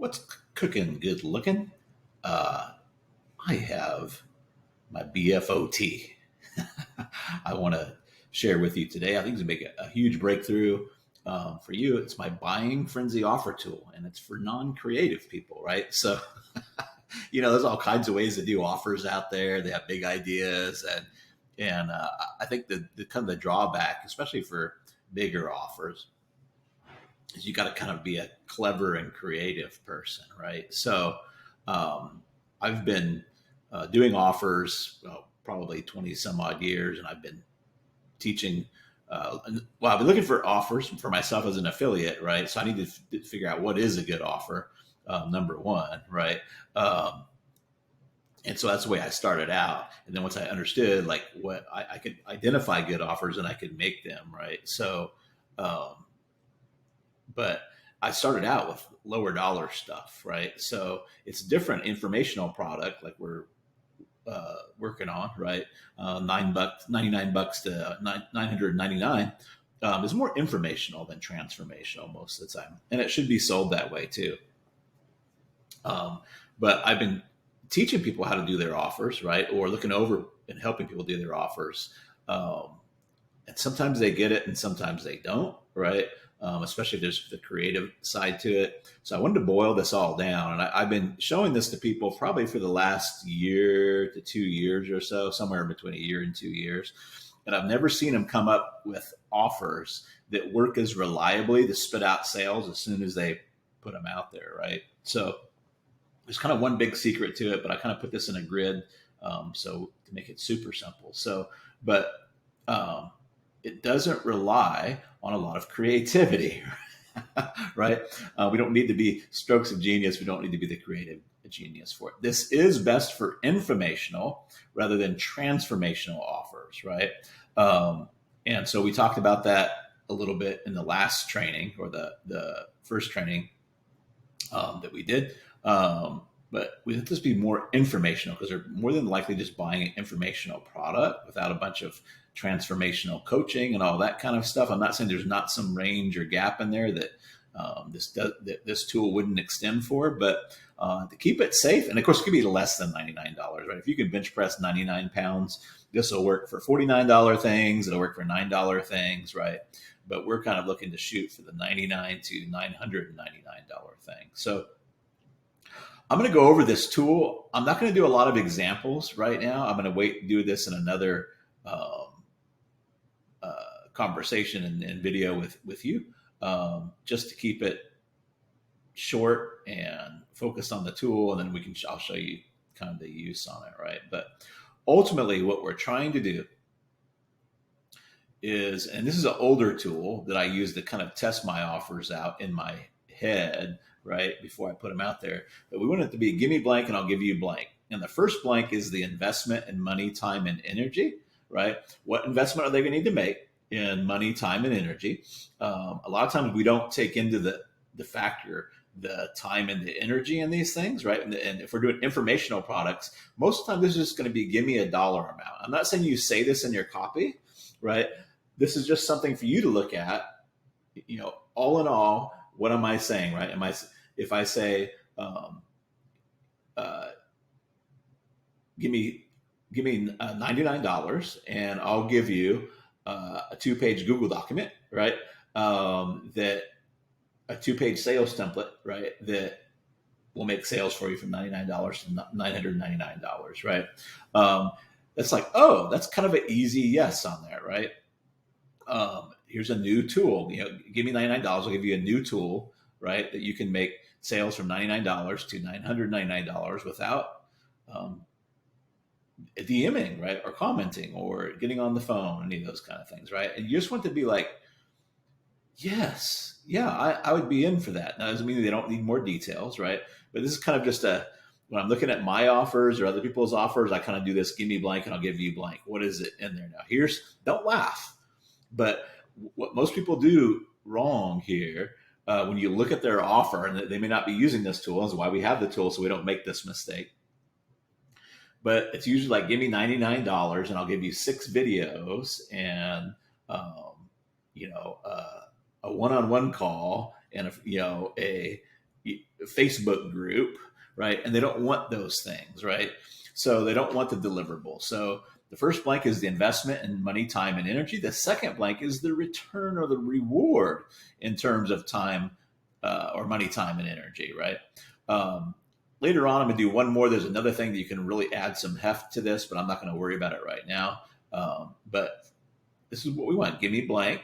What's cooking good looking? Uh, I have my BFOT. I want to share with you today. I think it's going to make a huge breakthrough for you. It's my buying frenzy offer tool, and it's for non-creative people, right? So, there's all kinds of ways to do offers out there. They have big ideas, and I think the kind of the drawback, especially for bigger offers, is you got to kind of be a clever and creative person, right? So I've been doing offers probably 20 some odd years, and I've been teaching. I've been looking for offers for myself as an affiliate, right? So I need to figure out what is a good offer, number one, right? Um, and so that's the way I started out. And then once I understood like what I could identify good offers and I could make them, right? So, um, but I started out with lower dollar stuff, right? So it's a different informational product, like we're working on, right? $9, $99 to 999 is more informational than transformational most of the time, and it should be sold that way too. Um, but I've been teaching people how to do their offers, right, or looking over and helping people do their offers. Um, and sometimes they get it and sometimes they don't, right? Especially if there's the creative side to it. So I wanted to boil this all down. And I've been showing this to people probably for the last year to 2 years or so, somewhere between a year and 2 years. And I've never seen them come up with offers that work as reliably to spit out sales as soon as they put them out there, right? So there's kind of one big secret to it, but I kind of put this in a grid so to make it super simple. So, but um, it doesn't rely on a lot of creativity, right? We don't need to be strokes of genius. We don't need to be the creative genius for it. This is best for informational rather than transformational offers, right? Um, and so we talked about that a little bit in the last training or the first training that we did. But we have to be more informational because they're more than likely just buying an informational product without a bunch of transformational coaching and all that kind of stuff. I'm not saying there's not some range or gap in there that this tool wouldn't extend for, but to keep it safe, and of course it could be less than $99, right? If you can bench press 99 pounds, this will work for $49 things. It'll work for $9 things, right? But we're kind of looking to shoot for the $99 to $999 thing. So I'm going to go over this tool. I'm not going to do a lot of examples right now. I'm going to wait and do this in another conversation and video with you, just to keep it short and focused on the tool, and then I'll show you kind of the use on it, right? But ultimately, what we're trying to do is, and this is an older tool that I use to kind of test my offers out in my head, right, before I put them out there. But we want it to be give me blank and I'll give you blank. And the first blank is the investment in money, time, and energy, right? What investment are they going to need to make in money, time, and energy? A lot of times we don't take into the factor the time and the energy in these things, right? And if we're doing informational products, most of the time this is just going to be give me a dollar amount. I'm not saying you say this in your copy, right? This is just something for you to look at. All in all, what am I saying, right? If I say, give me $99 and I'll give you a 2-page Google document, right? That a 2-page sales template, right? That will make sales for you from $99 to $999, right? It's like, oh, that's kind of an easy yes on that, right? Here's a new tool. Give me $99. I'll give you a new tool, right? That you can make sales from $99 to $999 without DMing, right? Or commenting or getting on the phone, any of those kind of things, right? And you just want to be like, yes, yeah, I would be in for that. Now, that doesn't mean they don't need more details, right? But this is kind of just when I'm looking at my offers or other people's offers, I kind of do this, give me blank and I'll give you blank. What is it in there now? Don't laugh. But what most people do wrong here, when you look at their offer, and they may not be using this tool, is why we have the tool so we don't make this mistake. But it's usually like, give me $99 and I'll give you 6 videos and, a one-on-one call and a Facebook group, right? And they don't want those things, right? So they don't want the deliverable. So the first blank is the investment in money, time, and energy. The second blank is the return or the reward in terms of time or money, time, and energy, right? Later on, I'm going to do one more. There's another thing that you can really add some heft to this, but I'm not going to worry about it right now. But this is what we want. Give me blank,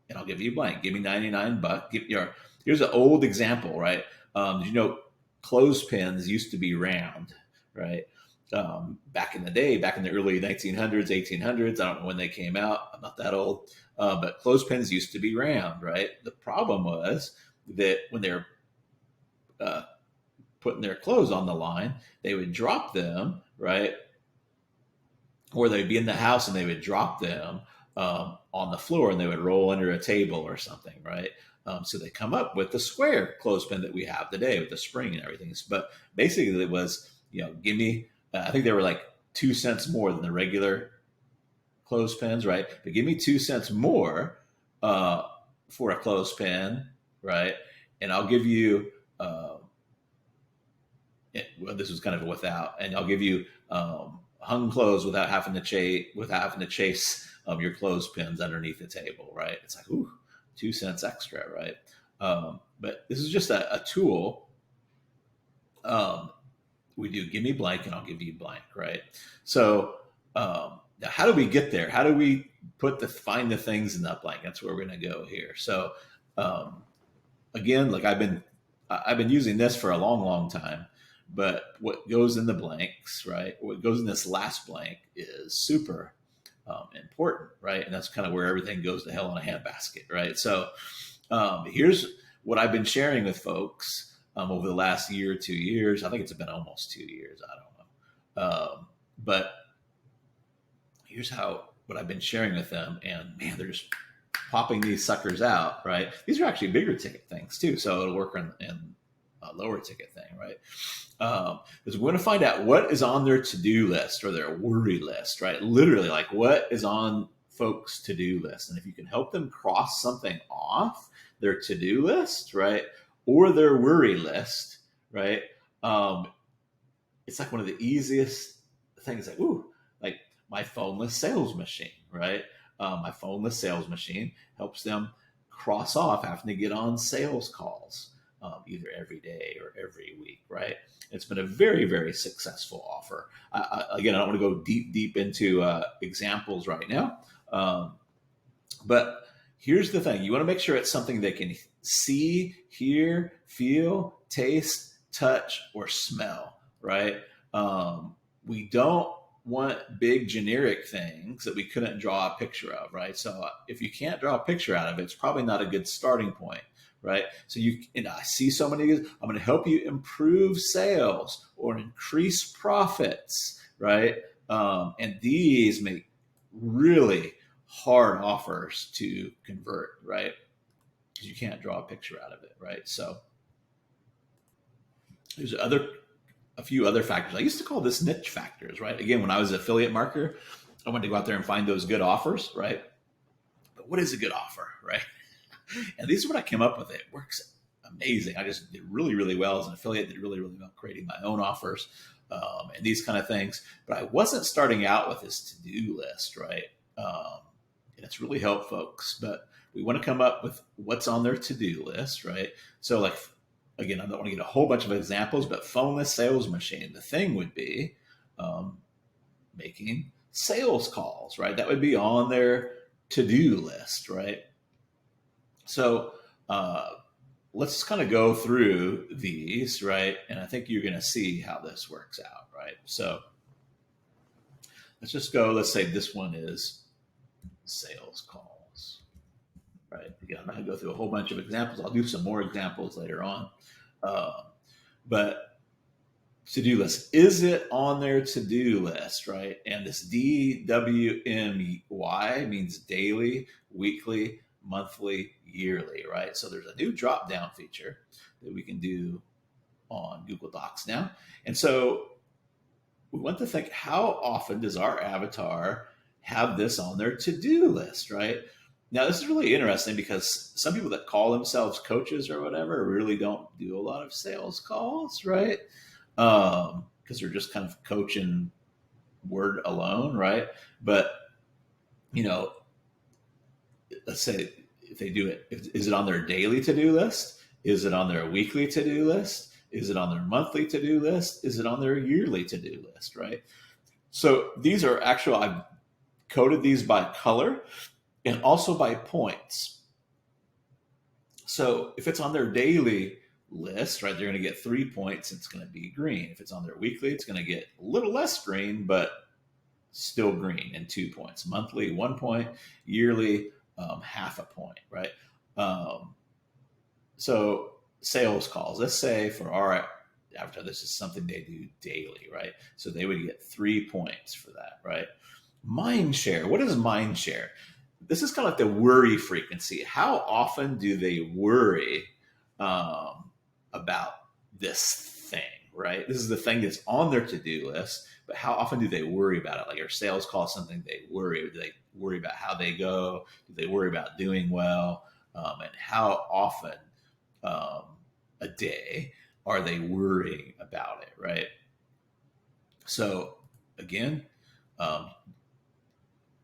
and I'll give you blank. Give me 99 bucks. Here's an old example, right? Clothespins used to be round, right? Back in the day, back in the early 1900s, 1800s. I don't know when they came out. I'm not that old. But clothespins used to be round, right? The problem was that when they're putting their clothes on the line, they would drop them, right? Or they'd be in the house and they would drop them on the floor and they would roll under a table or something, right? So they come up with the square clothespin that we have today with the spring and everything. But basically it was, give me, I think they were like 2 cents more than the regular clothespins, right? But give me 2 cents more for a clothespin, right? And I'll give you, this was kind of without, and I'll give you hung clothes without having to chase your clothespins underneath the table, right? It's like, ooh, 2 cents extra, right? But this is just a tool. We do give me blank and I'll give you blank, right? So now how do we get there? How do we find the things in that blank? That's where we're going to go here. So again, like I've been using this for a long, long time, but what goes in the blanks, right? What goes in this last blank is super important, right? And that's kind of where everything goes to hell in a handbasket, right? So here's what I've been sharing with folks over the last year, 2 years. I think it's been almost 2 years. I don't know. But here's what I've been sharing with them. And man, they're just popping these suckers out, right? These are actually bigger ticket things too. So it'll work in a lower ticket thing, right? Because we want to find out what is on their to-do list or their worry list, right? Literally, like what is on folks' to-do list. And if you can help them cross something off their to-do list, right? Or their worry list, right? It's like one of the easiest things, like my phoneless sales machine, right? My phoneless sales machine helps them cross off having to get on sales calls either every day or every week, right? It's been a very, very successful offer. Again, I don't want to go deep into examples right now, but here's the thing. You want to make sure it's something they can see, hear, feel, taste, touch, or smell, right? We don't want big generic things that we couldn't draw a picture of, right? So if you can't draw a picture out of it, it's probably not a good starting point, right? So I see so many, I'm going to help you improve sales or increase profits, right? And these make really hard offers to convert, right? Because you can't draw a picture out of it, right? So there's a few other factors. I used to call this niche factors, right? Again, when I was an affiliate marketer, I wanted to go out there and find those good offers, right? But what is a good offer, right? And these are what I came up with. It works amazing. I just did really, really well as an affiliate, did really, really well creating my own offers and these kind of things. But I wasn't starting out with this to-do list, right? And it's really helped folks. But we want to come up with what's on their to-do list, right? So like, again, I don't want to get a whole bunch of examples, but phoneless sales machine. The thing would be making sales calls, right? That would be on their to-do list, right? So let's kind of go through these, right? And I think you're going to see how this works out, right? So let's just go. Let's say this one is sales calls, right? Again, I'm not going to go through a whole bunch of examples. I'll do some more examples later on. But to-do list, is it on their to-do list, right? And this DWMY means daily, weekly, monthly, yearly, right? So there's a new drop-down feature that we can do on Google Docs now. And so we want to think, how often does our avatar have this on their to-do list, right? Now, this is really interesting because some people that call themselves coaches or whatever really don't do a lot of sales calls, right? Because they're just kind of coaching word alone, right? But, you know, let's say if they do it, is it on their daily to do list? Is it on their weekly to do list? Is it on their monthly to do list? Is it on their yearly to do list, right? So these are actual, I've coded these by color and also by points. So if it's on their daily list, right, they're going to get 3 points. It's going to be green. If it's on their weekly, it's going to get a little less green, but still green and 2 points. Monthly, 1 point. Yearly, half a point, right? Um, so sales calls, let's say for our avatar, this is something they do daily, right? So they would get 3 points for that, right? Mind share. What is mind share? This is kind of like the worry frequency. How often do they worry about this thing, right? This is the thing that's on their to-do list, but how often do they worry about it? Like our sales call something they worry. Do they worry about how they go? Do they worry about doing well? And how often um, a day are they worrying about it, right? So again, um,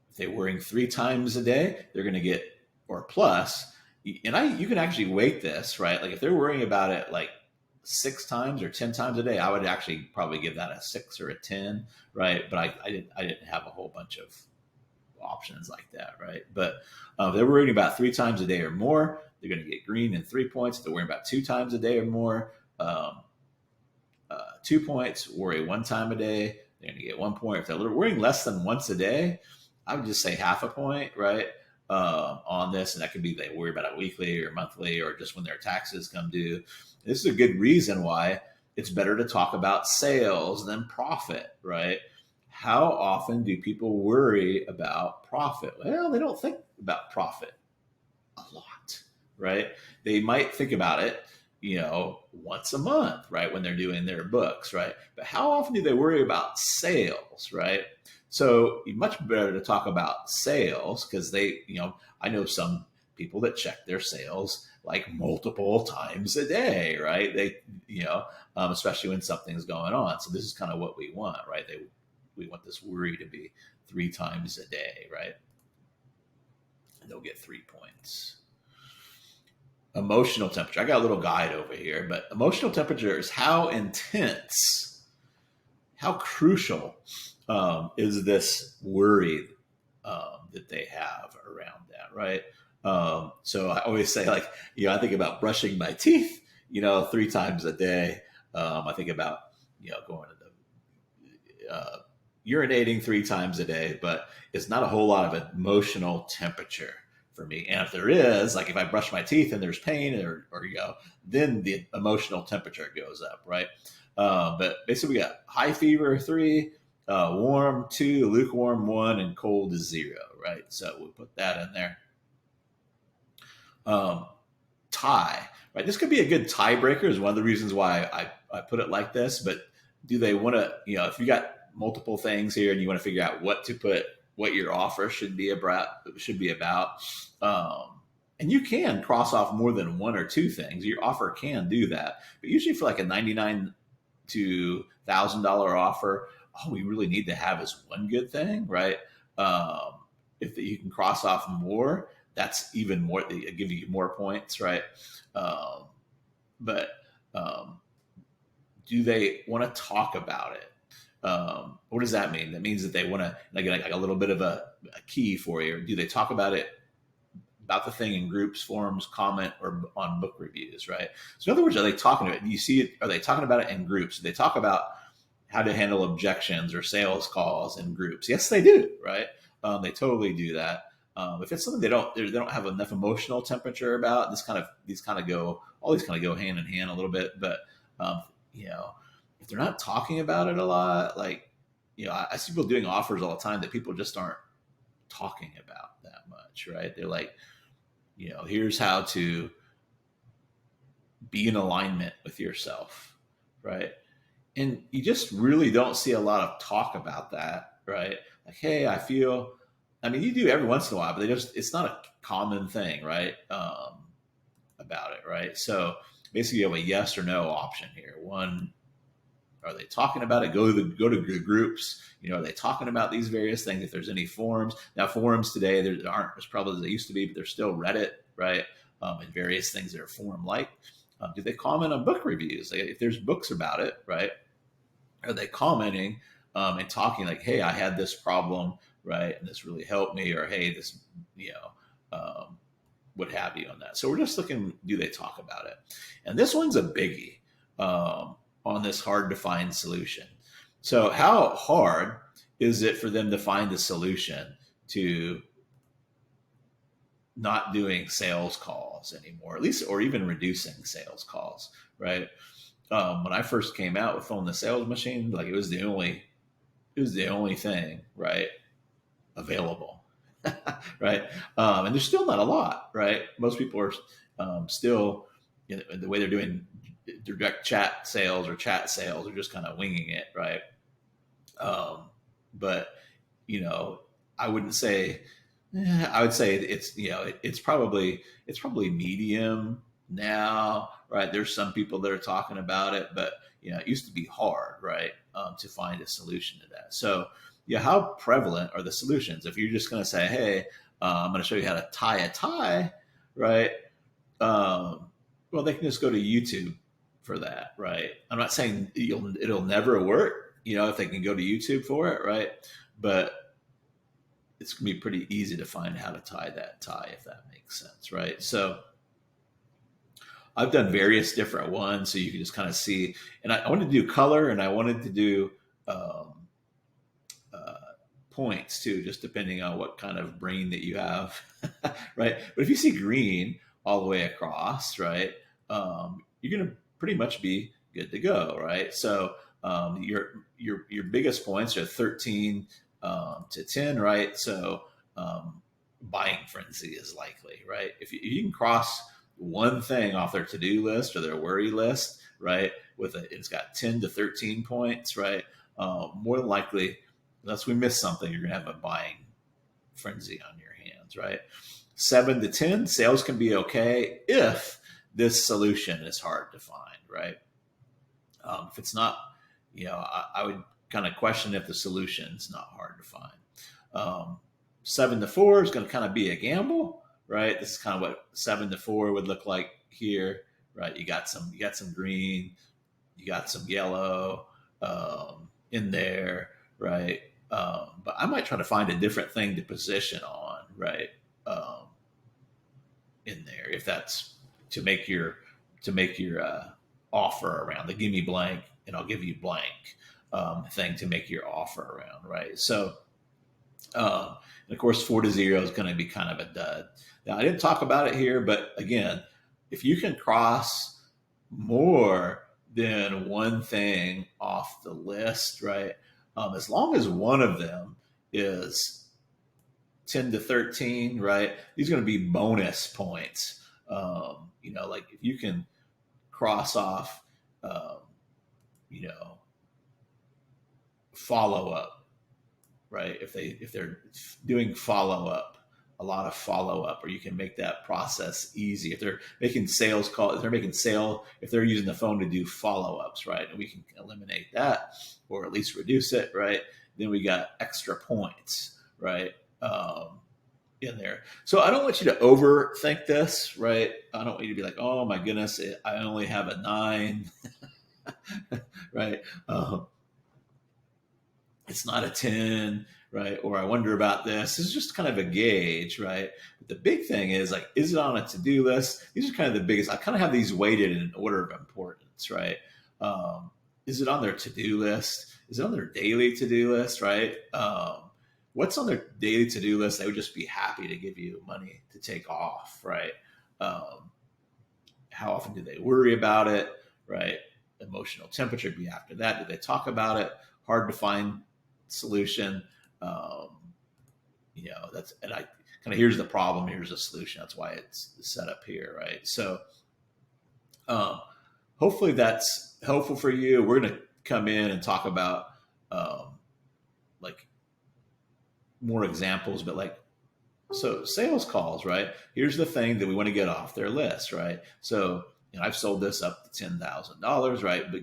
if they're worrying 3 times a day, they're going to get or plus. And you can actually weight this, right? Like if they're worrying about it like 6 times or 10 times a day, I would actually probably give that a 6 or a 10, right? But I didn't have a whole bunch of options like that, right? But if they're worrying about 3 times a day or more, they're going to get green and 3 points. If they're worrying about 2 times a day or more, 2 points. Worry 1 time a day, they're going to get 1 point. If they're worrying less than once a day, I would just say half a point, right? On this, and that could be they worry about it weekly or monthly or just when their taxes come due. This is a good reason why it's better to talk about sales than profit, right? How often do people worry about profit? Well, they don't think about profit a lot, right? They might think about it, once a month, right? When they're doing their books, right? But how often do they worry about sales, right? So much better to talk about sales because I know some people that check their sales like multiple times a day, right? Especially when something's going on. So this is kind of what we want, right? We want this worry to be 3 times a day, right? And they'll get 3 points. Emotional temperature. I got a little guide over here, but emotional temperature is how intense, how crucial is this worry that they have around that, right? So I always say, like, I think about brushing my teeth, 3 times a day. I think about, going to the urinating 3 times a day, but it's not a whole lot of emotional temperature for me. And if there is, like if I brush my teeth and there's pain or then the emotional temperature goes up, right? But basically we got high fever 3, warm 2, lukewarm 1, and cold is 0, right? So we'll put that in there. Tie, right? This could be a good tiebreaker is one of the reasons why I put it like this, but do they want to, if you got multiple things here and you want to figure out what your offer should be about. And you can cross off more than 1 or 2 things. Your offer can do that, but usually for like a $99 to $1,000 offer, all we really need to have is one good thing, right? If you can cross off more, that's even more. They give you more points, right? But do they want to talk about it? What does that mean? That means that they want to like a little bit of a key for you. Do they talk about the thing in groups, forums, comment, or on book reviews, right? So in other words, are they talking about it? You see it? Are they talking about it in groups? Do they talk about how to handle objections or sales calls in groups? Yes, they do, right? They totally do that. If it's something they don't have enough emotional temperature about, these kind of go hand in hand a little bit, but if they're not talking about it a lot, like, I see people doing offers all the time that people just aren't talking about that much, right? They're like, here's how to be in alignment with yourself, right? And you just really don't see a lot of talk about that, right? Like, hey, I feel I mean, you do every once in a while, but it's not a common thing, right? About it, right? So basically you have a yes or no option here. One, are they talking about it? Go to the groups. Are they talking about these various things? If there's any forums, now forums today there aren't as probably as they used to be, but there's still Reddit, right? And various things that are forum like. Do they comment on book reviews? If there's books about it, right? Are they commenting and talking like, "Hey, I had this problem, right, and this really helped me," or "Hey, this, what have you on that?" So we're just looking, do they talk about it? And this one's a biggie. On this hard to find solution. So how hard is it for them to find a solution to not doing sales calls anymore, at least, or even reducing sales calls, right? When I first came out with Phone the Sales Machine, like it was the only thing, right, available, right? And there's still not a lot, right? Most people are still, the way they're doing direct chat sales or chat sales are just kind of winging it, right? But I wouldn't say. I would say it's probably medium now, right? There's some people that are talking about it, but it used to be hard, right, to find a solution to that. So how prevalent are the solutions? If you're just going to say, hey, I'm going to show you how to tie a tie, right? Well, they can just go to YouTube for that, right? I'm not saying it'll never work, if they can go to YouTube for it, right? But it's going to be pretty easy to find how to tie that tie, if that makes sense, right? So I've done various different ones, so you can just kind of see. And I wanted to do color, and I wanted to do points too, just depending on what kind of brain that you have, right? But if you see green all the way across, right, you're going to pretty much be good to go, right? So your biggest points are 13 to 10, right? So buying frenzy is likely, right? If you can cross one thing off their to-do list or their worry list, right, it's got 10 to 13 points, right? More than likely, unless we miss something, you're going to have a buying frenzy on your hands, right? 7 to 10, sales can be okay if this solution is hard to find, right? If it's not, I would kind of question if the solution's not hard to find. 7 to 4 is going to kind of be a gamble, right? This is kind of what 7 to 4 would look like here, right? You got some green, you got some yellow in there, right? But I might try to find a different thing to position on, right? In there, if that's to make your offer around the give me blank and I'll give you blank thing to make your offer around, right? So, and of course, 4 to 0 is going to be kind of a dud. Now, I didn't talk about it here, but again, if you can cross more than one thing off the list, right? As long as one of them is 10 to 13, right? These are going to be bonus points. Like if you can cross off, follow up, right? If they're doing follow up, a lot of follow up, or you can make that process easy. If they're making sales calls, if they're using the phone to do follow ups, right? And we can eliminate that or at least reduce it, right? Then we got extra points, right? In there. So I don't want you to overthink this, right? I don't want you to be like, oh my goodness, I only have a 9, right? It's not a 10, right? Or I wonder about this. This is just kind of a gauge, right? But the big thing is like, is it on a to-do list? These are kind of the biggest. I kind of have these weighted in order of importance, right? Is it on their to-do list? Is it on their daily to-do list, right? What's on their daily to-do list? They would just be happy to give you money to take off, right? How often do they worry about it, right? Emotional temperature be after that. Do they talk about it? Hard to find solution. And I kind of, here's the problem, here's the solution. That's why it's set up here, right? So hopefully that's helpful for you. We're going to come in and talk about like more examples, but like, so sales calls, right? Here's the thing that we want to get off their list, right? So, I've sold this up to $10,000, right? But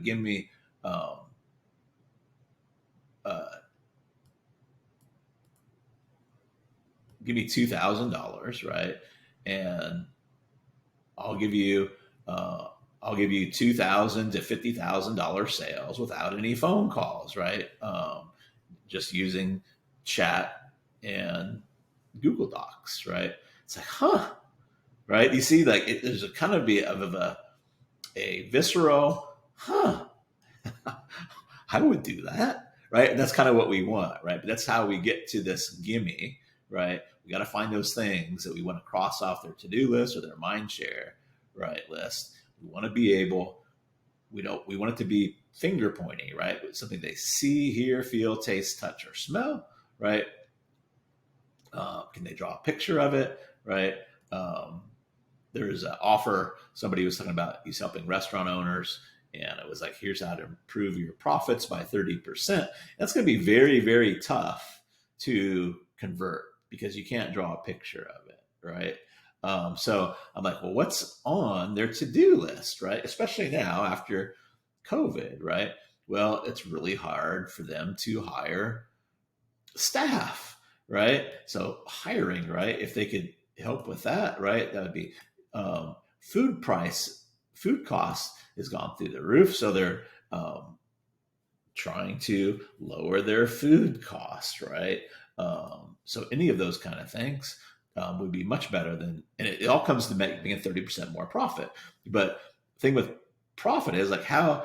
um, uh, give me $2,000, right? And I'll give you, uh, I'll give you $2,000 to $50,000 sales without any phone calls, right? Just using chat and Google Docs, right? It's like, huh, right? You see, like there's a kind of be of a visceral, huh, I would do that, right? And that's kind of what we want, right? But that's how we get to this gimme, right? We got to find those things that we want to cross off their to-do list or their mind share, right, list. We want to be able, we want it to be finger pointing, right? Something they see, hear, feel, taste, touch, or smell, right? Can they draw a picture of it, right? There's an offer somebody was talking about. He's helping restaurant owners, and it was like, here's how to improve your profits by 30%. That's going to be very, very tough to convert because you can't draw a picture of it, right? So I'm like, well, what's on their to-do list, right? Especially now after COVID, right? Well, it's really hard for them to hire staff, right? So hiring, right? If they could help with that, right? That would be food costs has gone through the roof. So they're trying to lower their food costs, right? So any of those kind of things would be much better than, and it all comes to making a 30% more profit. But the thing with profit is like how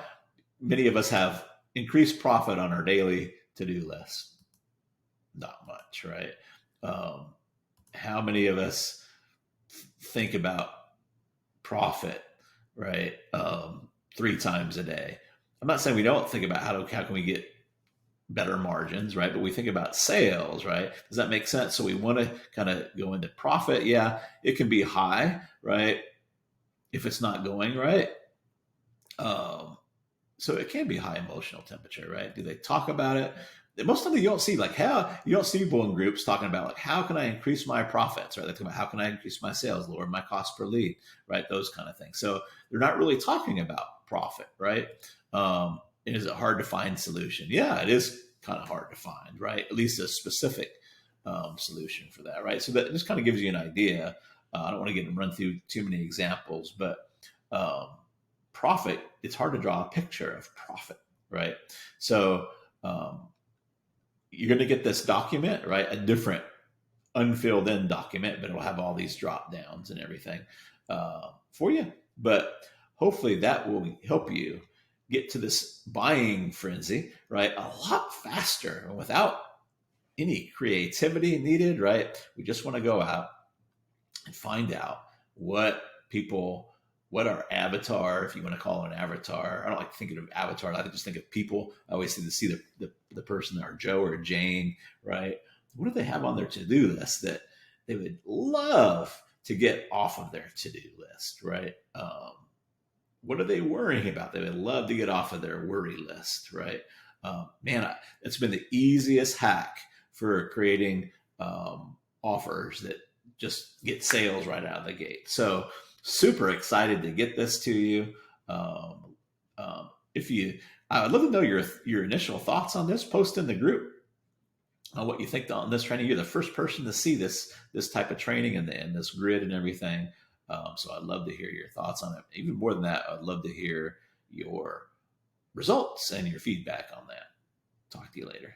many of us have increased profit on our daily to-do list? Not much, right? How many of us think about profit, right? 3 times a day. I'm not saying we don't think about how can we get better margins, right? But we think about sales, right? Does that make sense? So we want to kind of go into profit. Yeah, it can be high, right? If it's not going right. So it can be high emotional temperature, right? Do they talk about it? Most of them you don't see like how you don't see people in groups talking about like how can I increase my profits, right? They talk about how can I increase my sales, lower my cost per lead, right? Those kind of things. So they're not really talking about profit, right? Is it hard to find solution? Yeah, it is kind of hard to find, right? At least a specific solution for that, right? So that just kind of gives you an idea. I don't want to get and run through too many examples, but profit, it's hard to draw a picture of profit, right? So you're going to get this document, right? A different unfilled in document, but it'll have all these drop downs and everything for you. But hopefully that will help you get to this buying frenzy, right? A lot faster and without any creativity needed, right? We just want to go out and find out what our avatar, if you want to call it an avatar. I don't like to think of avatar. I just think of people. I always think to see the person, or Joe or Jane, right? What do they have on their to-do list that they would love to get off of their to-do list, right? What are they worrying about? They would love to get off of their worry list, right? It's been the easiest hack for creating offers that just get sales right out of the gate. So super excited to get this to you. I'd love to know your initial thoughts on this. Post in the group on what you think on this training. You're the first person to see this type of training and this grid and everything. So I'd love to hear your thoughts on it. Even more than that, I'd love to hear your results and your feedback on that. Talk to you later.